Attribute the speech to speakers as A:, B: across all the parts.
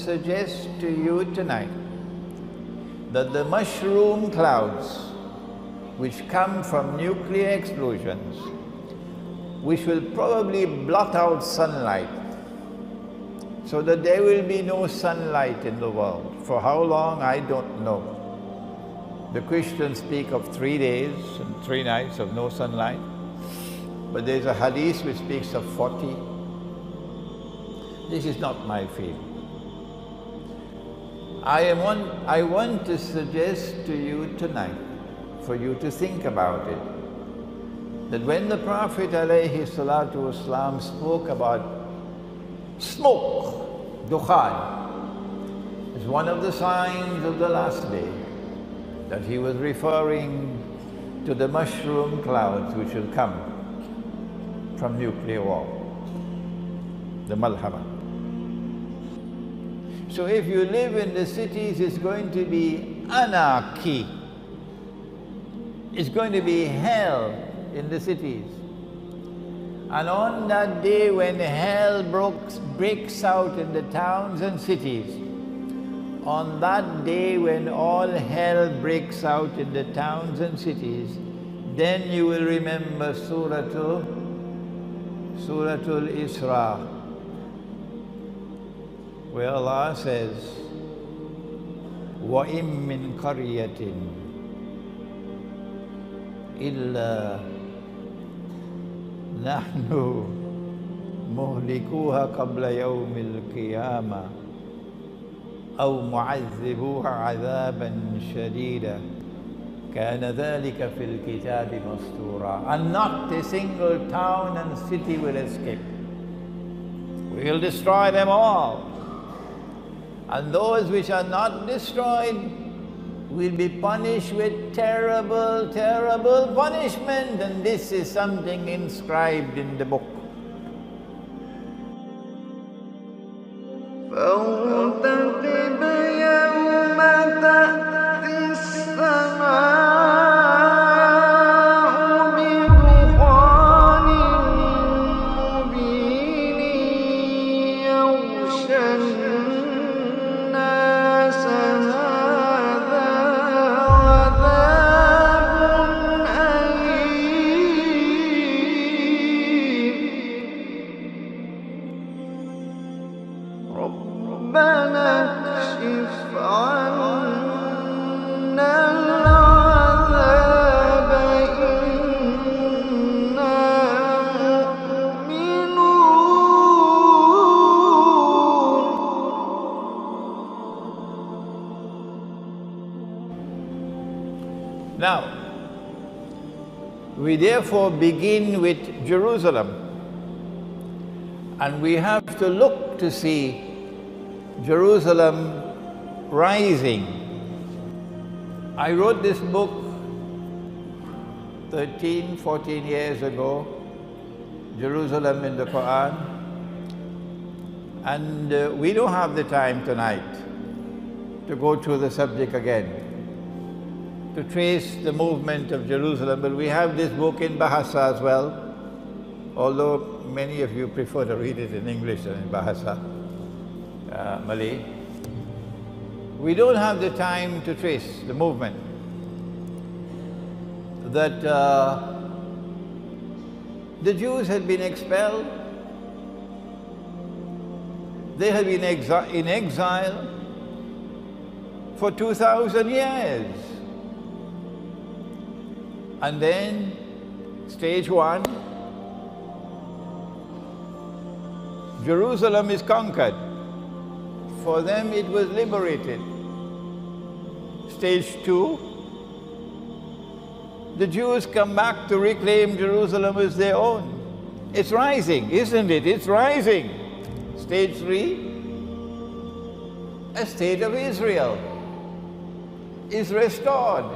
A: suggest to you tonight that the mushroom clouds which come from nuclear explosions, which will probably blot out sunlight, so that there will be no sunlight in the world. For how long, I don't know. The Christians speak of 3 days and 3 nights of no sunlight, but there's a hadith which speaks of 40. This is not my field. I want to suggest to you tonight, for you to think about it, that when the Prophet ﷺ spoke about smoke, dukhan, is one of the signs of the last day, that he was referring to the mushroom clouds which will come from nuclear war, the malhama. So if you live in the cities, it's going to be anarchy. It's going to be hell in the cities. And on that day when hell breaks out in the towns and cities, on that day when all hell breaks out in the towns and cities, then you will remember Suratul Isra, where Allah says, وَإِن مِّن قَرْيَةٍ إِلَّا نَحْنُ مُهْلِكُوهَا قَبْلَ يَوْمِ الْقِيَامَةِ أَوْ مُعَذِّبُوهَا عَذَابًا شَدِيدًا كَانَ ذَلِكَ فِي الْكِتَابِ مَسْطُورًا. And not a single town and city will escape. We will destroy them all. And those which are not destroyed will be punished with terrible, terrible punishment. And this is something inscribed in the book. Now, we therefore begin with Jerusalem, and we have to look to see Jerusalem rising. I wrote this book 13, 14 years ago, Jerusalem in the Quran, and we don't have the time tonight to go through the subject again, to trace the movement of Jerusalem, but we have this book in Bahasa as well, although many of you prefer to read it in English than in Bahasa, Malay. We don't have the time to trace the movement. That the Jews had been expelled, they had been in exile for 2,000 years. And then, stage one, Jerusalem is conquered. For them, it was liberated. Stage two, the Jews come back to reclaim Jerusalem as their own. It's rising, isn't it? It's rising. Stage three, a state of Israel is restored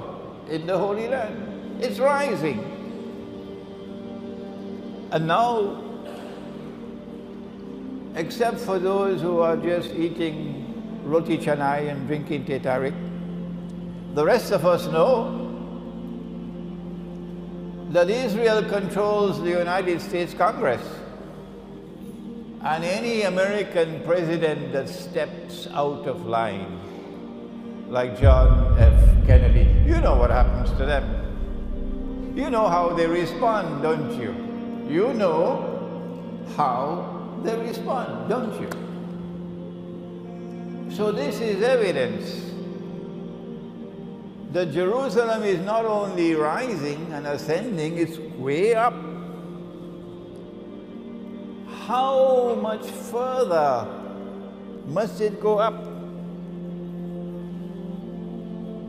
A: in the Holy Land. It's rising. And now, except for those who are just eating roti canai and drinking teh tarik, the rest of us know that Israel controls the United States Congress. And any American president that steps out of line, like John F. Kennedy, you know what happens to them. You know how they respond, don't you? You know how they respond, don't you? So this is evidence that Jerusalem is not only rising and ascending, it's way up. How much further must it go up?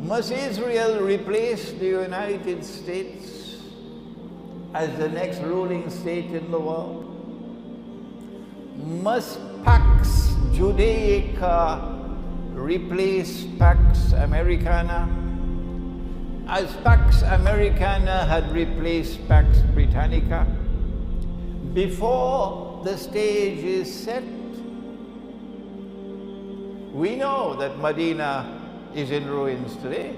A: Must Israel replace the United States as the next ruling state in the world? Must Pax Judaica replace Pax Americana, as Pax Americana had replaced Pax Britannica? Before the stage is set, we know that Medina is in ruins today.